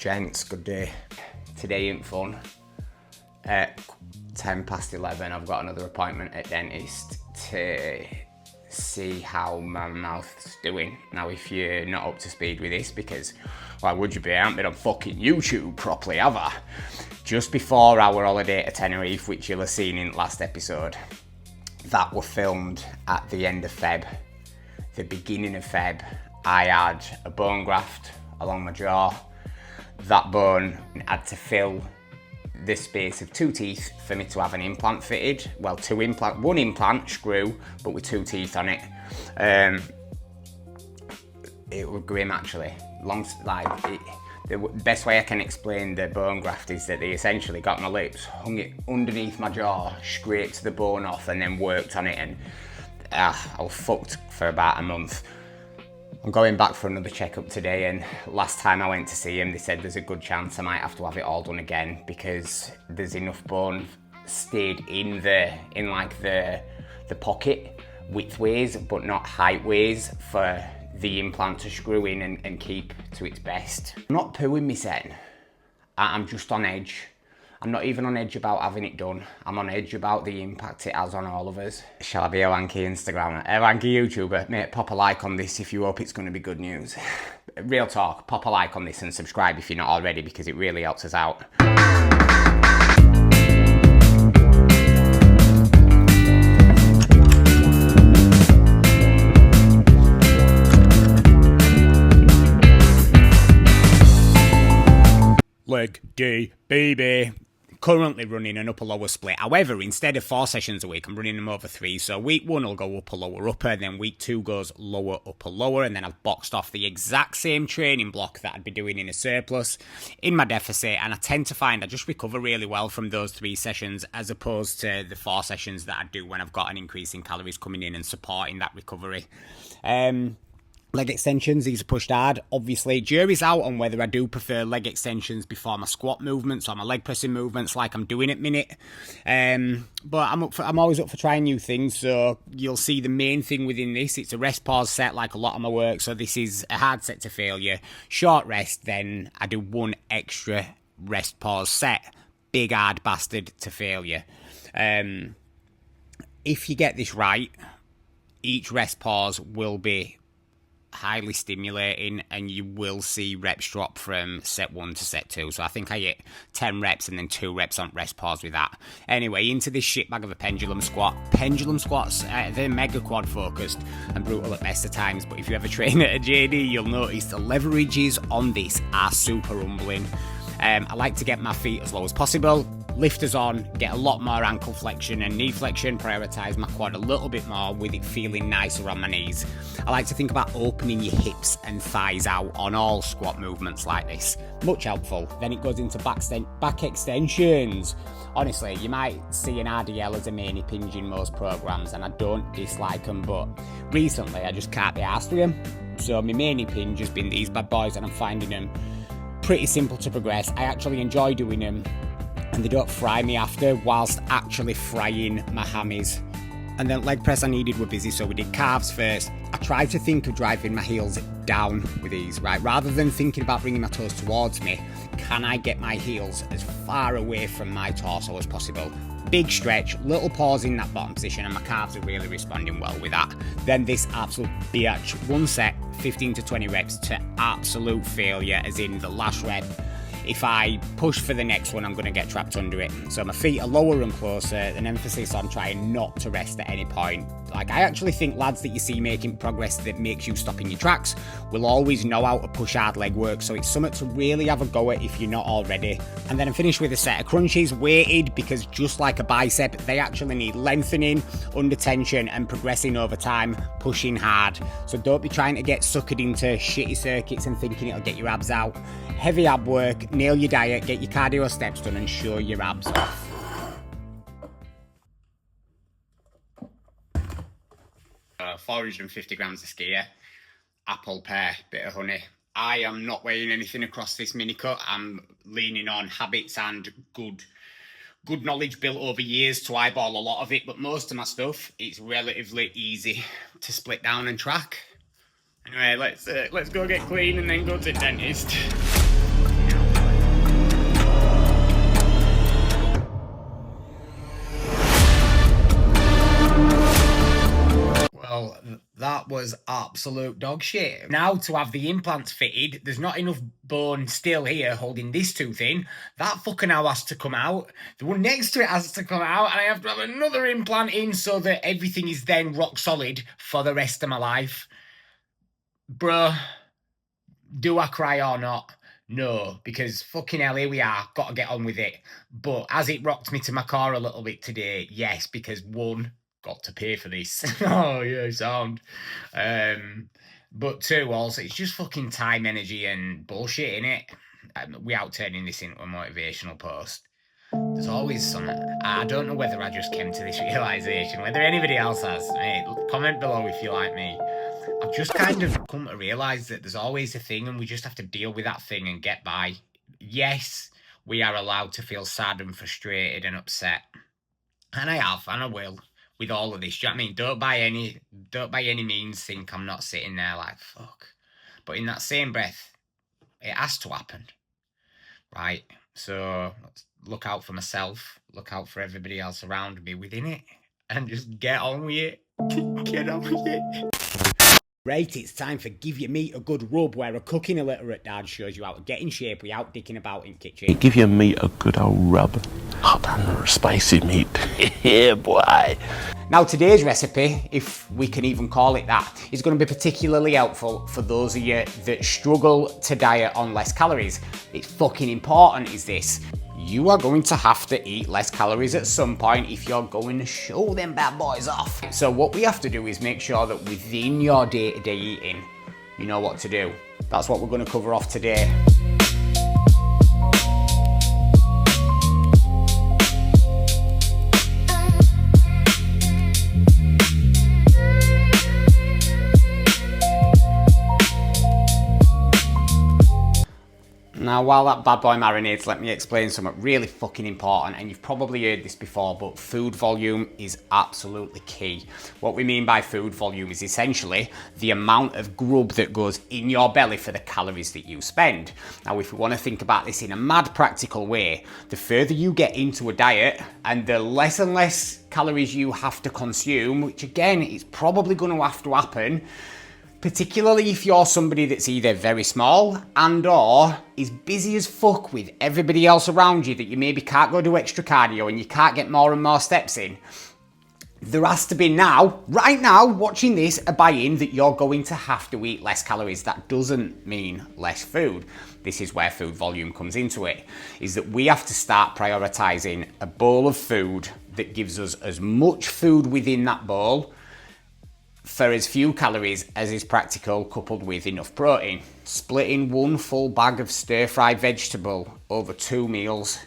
Gents, good day. Today ain't fun. At 11:10, I've got another appointment at dentist to see how my mouth's doing. Now, if you're not up to speed with this, because why would you be? I haven't been on fucking YouTube properly, have I? Just before our holiday to Tenerife, which you'll have seen in the last episode, that were filmed at the end of Feb. The beginning of Feb, I had a bone graft along my jaw. That bone had to fill the space of 2 teeth for me to have an implant fitted. Well, one implant screw, but with 2 teeth on it. It was grim actually. The best way I can explain the bone graft is that they essentially got my lips, hung it underneath my jaw, scraped the bone off, and then worked on it, and I was fucked for about a month. I'm going back for another checkup today, and last time I went to see him, they said there's a good chance I might have to have it all done again because there's enough bone stayed in the pocket widthways, but not heightways for the implant to screw in and keep to its best. I'm not pooing me saying, I'm just on edge. I'm not even on edge about having it done. I'm on edge about the impact it has on all of us. Shall I be a wanky Instagrammer? A wanky YouTuber? Mate, pop a like on this if you hope it's going to be good news. Real talk, pop a like on this and subscribe if you're not already, because it really helps us out. Leg day, baby. Currently running an upper-lower split. However, instead of 4 sessions a week, I'm running them over 3. So week 1 will go upper-lower upper, then week 2 goes lower upper lower, and then I've boxed off the exact same training block that I'd be doing in a surplus in my deficit, and I tend to find I just recover really well from those 3 sessions as opposed to the 4 sessions that I do when I've got an increase in calories coming in and supporting that recovery. Leg extensions, these are pushed hard. Obviously, jury's out on whether I do prefer leg extensions before my squat movements or my leg pressing movements like I'm doing at minute. But I'm always up for trying new things, so you'll see the main thing within this, it's a rest pause set like a lot of my work, so this is a hard set to failure. Short rest, then I do 1 extra rest pause set. Big hard bastard to failure. If you get this right, each rest pause will be highly stimulating, and you will see reps drop from set 1 to set 2. So I think I hit 10 reps and then 2 reps on rest pause with that. Anyway, into this shitbag of a pendulum squat. Pendulum squats, they're mega quad focused and brutal at best of times, but if you ever train at a JD, you'll notice the leverages on this are super humbling. I like to get my feet as low as possible, lifters on, get a lot more ankle flexion and knee flexion, prioritise my quad a little bit more with it feeling nicer on my knees. I like to think about opening your hips and thighs out on all squat movements like this. Much helpful. Then it goes into back extensions. Honestly, you might see an RDL as a main hinge in most programs, and I don't dislike them, but recently I just can't be arsed with them. So my main hinge has been these bad boys, and I'm finding them pretty simple to progress. I actually enjoy doing them, and they don't fry me after whilst actually frying my hammies. And then leg press I needed were busy, so we did calves first. I tried to think of driving my heels down with these, right? Rather than thinking about bringing my toes towards me, can I get my heels as far away from my torso as possible? Big stretch, little pause in that bottom position, and my calves are really responding well with that. Then this absolute biatch, 1 set, 15 to 20 reps to absolute failure, as in the last rep. If I push for the next one, I'm going to get trapped under it. So my feet are lower and closer, an emphasis on trying not to rest at any point. Like, I actually think lads that you see making progress that makes you stop in your tracks will always know how to push hard leg work, so it's something to really have a go at if you're not already. And then I finish with a set of crunches, weighted, because just like a bicep, they actually need lengthening, under tension, and progressing over time, pushing hard. So don't be trying to get suckered into shitty circuits and thinking it'll get your abs out. Heavy ab work, nail your diet, get your cardio steps done, and show your abs off. 450 grams of skier, apple, pear, bit of honey. I am not weighing anything across this mini cut. I'm leaning on habits and good knowledge built over years to eyeball a lot of it, but most of my stuff, it's relatively easy to split down and track. Anyway, let's go get clean and then go to the dentist. Well, that was absolute dog shit. Now, to have the implants fitted, there's not enough bone still here holding this tooth in. That fucking now has to come out. The one next to it has to come out, and I have to have another implant in so that everything is then rock solid for the rest of my life. Bruh, do I cry or not? No, because fucking hell, here we are. Got to get on with it. But as it rocked me to my core a little bit today, yes, because one, got to pay for this. Oh, yeah, sound. But two, also, it's just fucking time, energy, and bullshit, innit? We out turning this into a motivational post. There's always some. I don't know whether I just came to this realisation, whether anybody else has. Hey, comment below if you like me. I've just kind of come to realise that there's always a thing and we just have to deal with that thing and get by. Yes, we are allowed to feel sad and frustrated and upset. And I have, and I will, with all of this. Do you know what I mean? Don't by any means think I'm not sitting there like, fuck. But in that same breath, it has to happen. Right? So, let's look out for myself, look out for everybody else around me within it, and just get on with it. Get on with it. Right, it's time for Give Your Meat a Good Rub, where a cooking illiterate dad shows you how to get in shape without dicking about in kitchen. Give your meat a good old rub. Hot and spicy meat. Yeah, boy. Now, today's recipe, if we can even call it that, is going to be particularly helpful for those of you that struggle to diet on less calories. It's fucking important, is this. You are going to have to eat less calories at some point if you're going to show them bad boys off. So what we have to do is make sure that within your day-to-day eating, you know what to do. That's what we're going to cover off today. Now, while that bad boy marinates, let me explain something really fucking important, and you've probably heard this before, but food volume is absolutely key. What we mean by food volume is essentially the amount of grub that goes in your belly for the calories that you spend. Now, if we want to think about this in a mad practical way, the further you get into a diet and the less and less calories you have to consume, which again, is probably going to have to happen, particularly if you're somebody that's either very small and or is busy as fuck with everybody else around you that you maybe can't go do extra cardio and you can't get more and more steps in. There has to be now, right now, watching this, a buy-in that you're going to have to eat less calories. That doesn't mean less food. This is where food volume comes into it, is that we have to start prioritising a bowl of food that gives us as much food within that bowl for as few calories as is practical, coupled with enough protein. Splitting one full bag of stir-fried vegetable over 2 meals.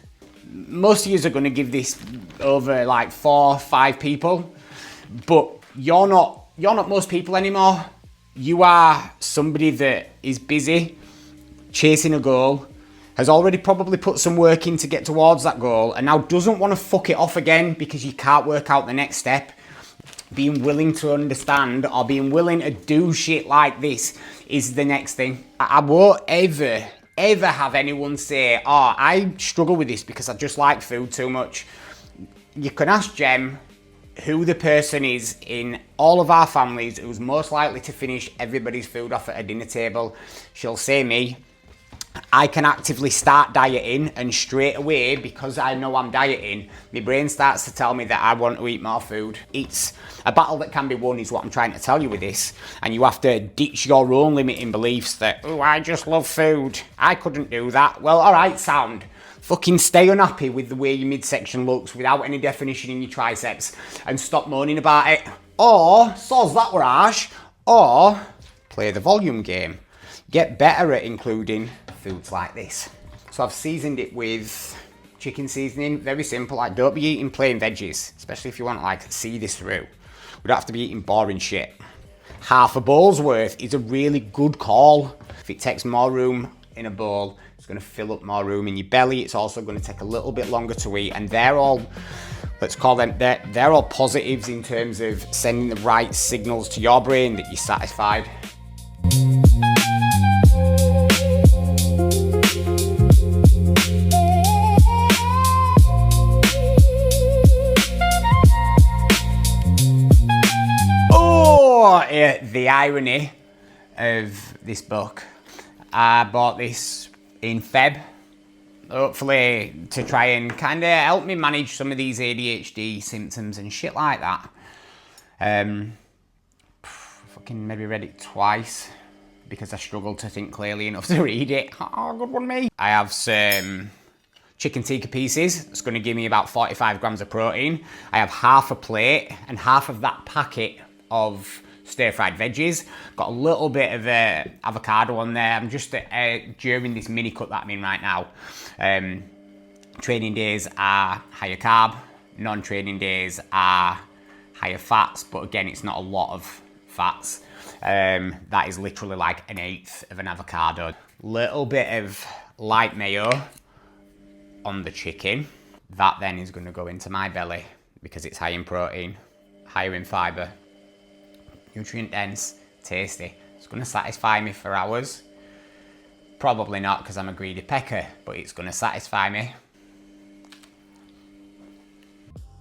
Most of you are going to give this over like 4 or 5 people, but you're not most people anymore. You are somebody that is busy, chasing a goal, has already probably put some work in to get towards that goal, and now doesn't want to fuck it off again because you can't work out the next step. Being willing to understand or being willing to do shit like this is the next thing. I won't ever have anyone say, oh, I struggle with this because I just like food too much. You can ask Jem who the person is in all of our families who's most likely to finish everybody's food off at a dinner table. She'll say me. I can actively start dieting, and straight away, because I know I'm dieting, my brain starts to tell me that I want to eat more food. It's a battle that can be won, is what I'm trying to tell you with this. And you have to ditch your own limiting beliefs that, oh, I just love food. I couldn't do that. Well, all right, sound. Fucking stay unhappy with the way your midsection looks without any definition in your triceps and stop moaning about it. Or, soz that were harsh, or play the volume game. Get better at including foods like this. So I've seasoned it with chicken seasoning, very simple. Like, don't be eating plain veggies, especially if you want to like see this through. We don't have to be eating boring shit. Half a bowl's worth is a really good call. If it takes more room in a bowl, it's going to fill up more room in your belly. It's also going to take a little bit longer to eat, and they're all, let's call them, they're all positives in terms of sending the right signals to your brain that you're satisfied. know the irony of this book. I bought this in Feb, hopefully to try and kind of help me manage some of these ADHD symptoms and shit like that. Fucking maybe read it twice because I struggled to think clearly enough to read it. Oh, good one, me. I have some chicken tikka pieces. It's going to give me about 45 grams of protein. I have half a plate and half of that packet of stir-fried veggies. Got a little bit of avocado on there. I'm just during this mini cut that I'm in right now. Training days are higher carb. Non-training days are higher fats, but again, it's not a lot of fats. That is literally like 1/8 of an avocado. Little bit of light mayo on the chicken. That then is going to go into my belly because it's high in protein, higher in fibre, nutrient dense, tasty. It's going to satisfy me for hours. Probably not because I'm a greedy pecker, but it's going to satisfy me.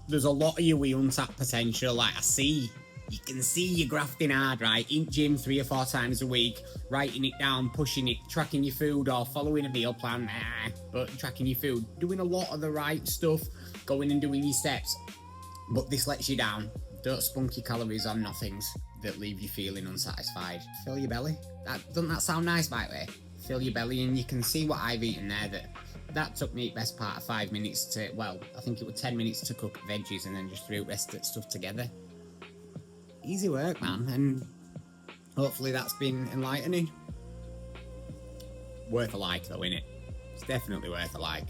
There's a lot of you with untapped potential, like you can see you're grafting hard, right? In gym 3 or 4 times a week, writing it down, pushing it, tracking your food or following a meal plan, but tracking your food, doing a lot of the right stuff, going and doing your steps. But this lets you down. Don't spunk your calories on nothings that leave you feeling unsatisfied. Fill your belly. Doesn't that sound nice, by the way? Fill your belly and you can see what I've eaten there. That took me best part of 5 minutes to, well, I think it was 10 minutes to cook veggies and then just threw the rest of the stuff together. Easy work, man, and hopefully that's been enlightening. Worth a like though, innit? It's definitely worth a like.